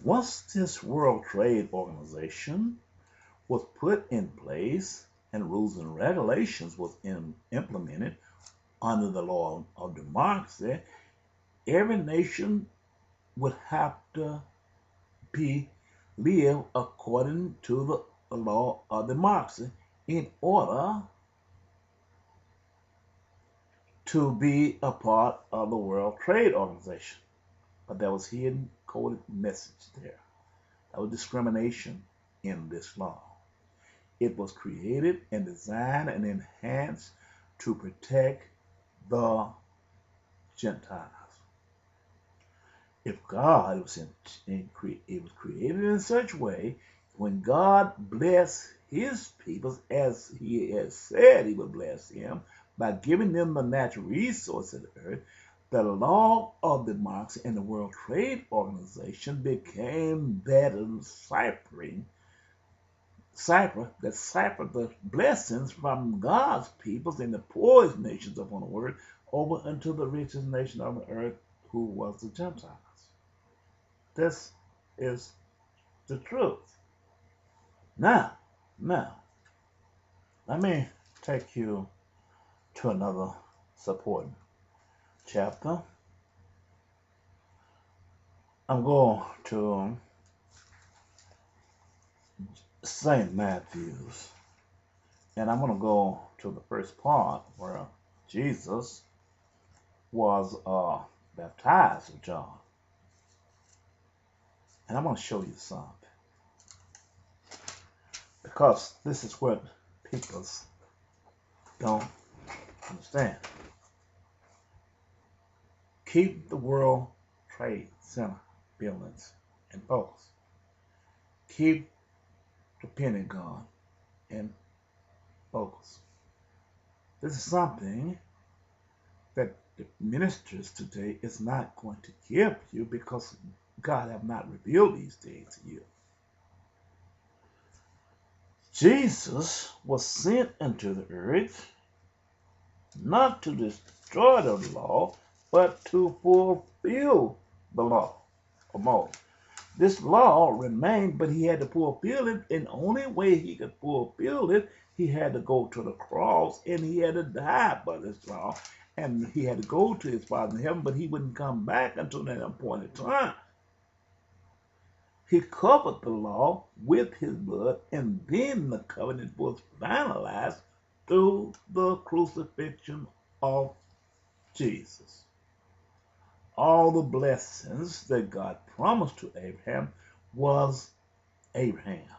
Once this World Trade Organization was put in place and rules and regulations was implemented under the law of democracy, every nation would have to be live according to the law of democracy in order to be a part of the World Trade Organization. But there was hidden coded message there. That was discrimination in this law. It was created and designed and enhanced to protect the Gentiles. If God was it was created in such a way, when God blessed his people as he has said he would bless them by giving them the natural resources of the earth, the law of democracy and the World Trade Organization became that that ciphered the blessings from God's peoples and the poorest nations upon the earth over unto the richest nation on the earth, who was the Gentiles. This is the truth. Now, let me take you to another supporting chapter. I'm going to St. Matthew's, and I'm going to go to the first part where Jesus was baptized of John. And I'm going to show you something. Because this is what people don't understand. Keep the World Trade Center buildings in focus. Keep the Pentagon in focus. This is something that the ministers today is not going to give you because God have not revealed these things to you. Jesus was sent into the earth not to destroy the law, but to fulfill the law of Moses. This law remained, but he had to fulfill it, and the only way he could fulfill it, he had to go to the cross, and he had to die by this law, and he had to go to his Father in heaven, but he wouldn't come back until that appointed time. He covered the law with his blood, and then the covenant was finalized through the crucifixion of Jesus. All the blessings that God promised to Abraham was Abraham.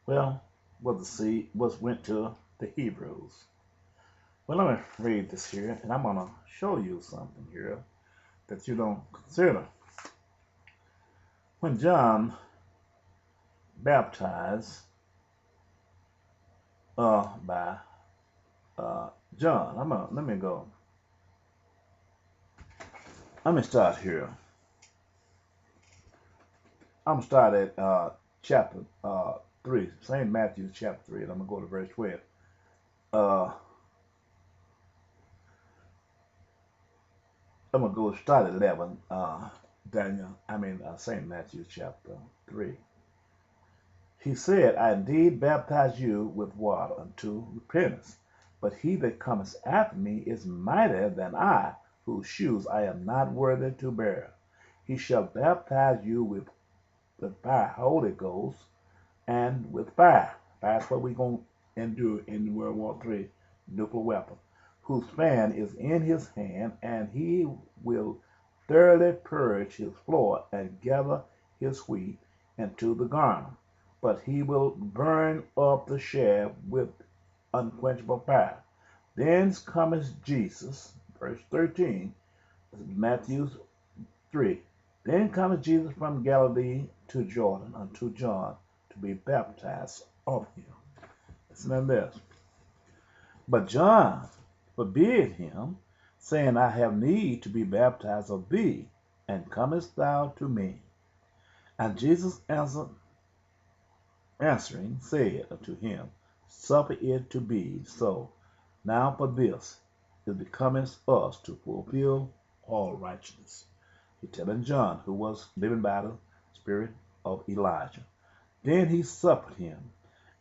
Well, what the seed went to the Hebrews. Well, let me read this here, and I'm going to show you something here that you don't consider. When John baptized by John, let me go. Let me start here. I'm going to start at chapter 3, St. Matthew chapter 3, and I'm going to go to verse 12. I'm going to go start at 11, St. Matthew chapter 3. He said, I indeed baptize you with water unto repentance, but he that cometh after me is mightier than I, whose shoes I am not worthy to bear. He shall baptize you with the fire, Holy Ghost, and with fire. That's what we're going to endure in World War III, nuclear weapon, whose fan is in his hand, and he will thoroughly purge his floor and gather his wheat into the garner. But he will burn up the chaff with unquenchable fire. Then cometh Jesus, verse 13, Matthew 3. Then cometh Jesus from Galilee to Jordan unto John to be baptized of him. Listen to this. But John forbid him, saying, I have need to be baptized of thee, and comest thou to me? And Jesus answering said unto him, Suffer it to be so. Now for this it becometh us to fulfill all righteousness. He telling John, who was living by the spirit of Elijah. Then he suffered him.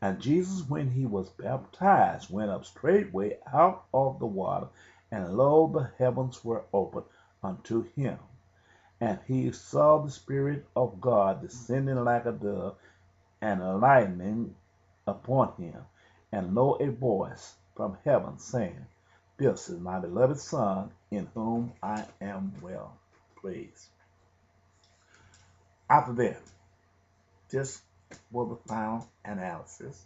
And Jesus, when he was baptized, went up straightway out of the water, and lo, the heavens were opened unto him. And he saw the Spirit of God descending like a dove and lighting upon him. And lo, a voice from heaven saying, This is my beloved Son, in whom I am well pleased. After that, this was the final analysis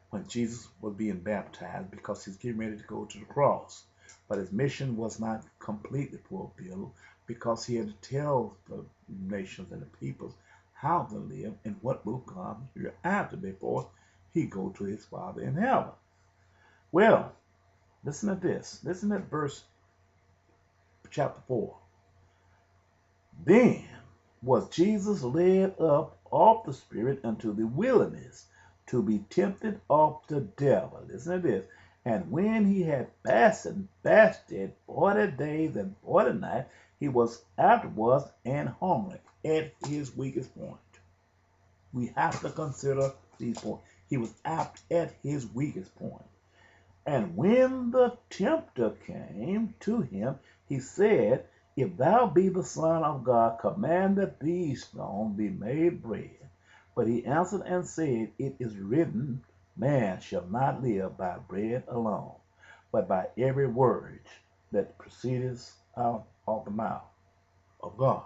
when Jesus was being baptized, because he's getting ready to go to the cross. But his mission was not completely fulfilled, because he had to tell the nations and the peoples how to live and what will come hereafter before he go to his Father in heaven. Well, listen to this. Listen to verse chapter 4. Then was Jesus led up of the Spirit unto the wilderness, to be tempted of the devil. Listen to this. And when he had fasted 40 days and 40 nights, he was afterwards and hungry at his weakest point. We have to consider these points. He was at his weakest point. And when the tempter came to him, he said, If thou be the Son of God, command that these stones be made bread. But he answered and said, It is written, Man shall not live by bread alone, but by every word that proceedeth out of the mouth of God.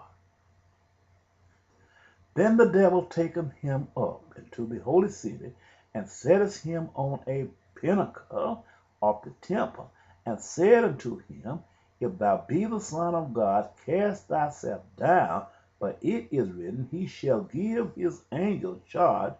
Then the devil taketh him up into the holy city, and setteth him on a pinnacle of the temple, and said unto him, If thou be the Son of God, cast thyself down, but it is written, He shall give his angels charge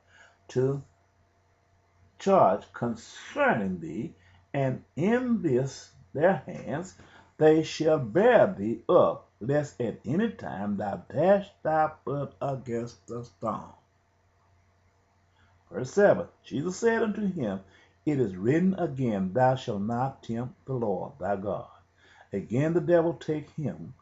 concerning thee, and in this their hands they shall bear thee up, lest at any time thou dash thy foot against the stone. Verse 7. Jesus said unto him, It is written again, Thou shalt not tempt the Lord thy God. Again the devil take him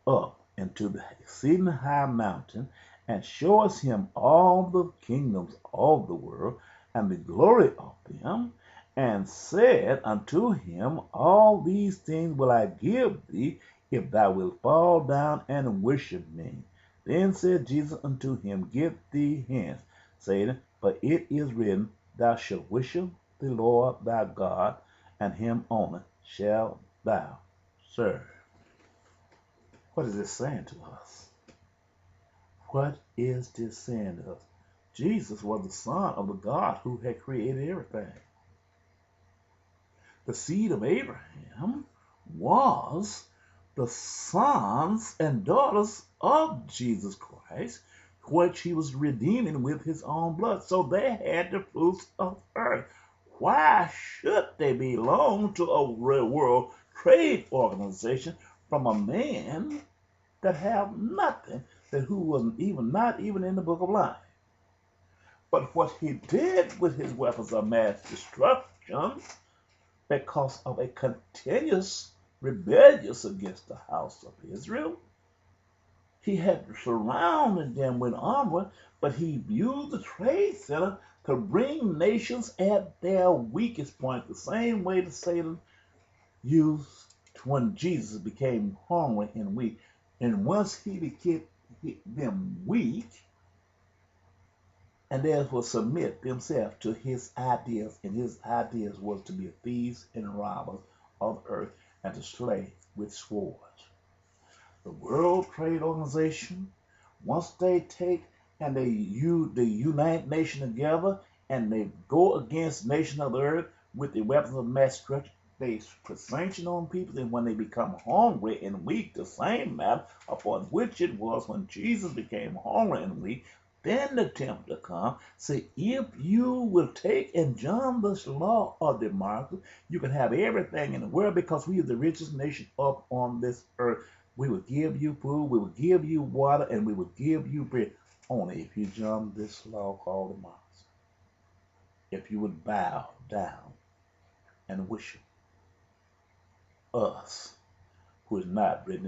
up into the exceeding high mountain, and shows him all the kingdoms of the world, and the glory of them, and said unto him, All these things will I give thee, if thou wilt fall down and worship me. Then said Jesus unto him, Get thee hence, Satan, for it is written, Thou shalt worship the Lord thy God, and him only shalt thou serve. What is this saying to us? What is this saying to us? Jesus was the Son of the God who had created everything. The seed of Abraham was the sons and daughters of Jesus Christ, which he was redeeming with his own blood. So they had the fruits of earth. Why should they belong to a World Trade Organization from a man that have nothing, that who was not even in the book of life? But what he did with his weapons of mass destruction, because of a continuous rebellious against the house of Israel, he had surrounded them with armor, but he used the trade center to bring nations at their weakest point, the same way that Satan used when Jesus became hungry and weak. And once he became them weak, and therefore submit themselves to his ideas, and his ideas was to be thieves and robbers of earth, and to slay with swords. The World Trade Organization, once they take and they unite nations together, and they go against nations of the earth with the weapons of mass destruction, they put sanction on people, and when they become hungry and weak, the same matter upon which it was when Jesus became hungry and weak, then the tempter come, say, if you will take and join this law of democracy, you can have everything in the world, because we are the richest nation up on this earth. We will give you food, we will give you water, and we will give you bread, only if you join this law called democracy. If you would bow down and worship us, who is not written in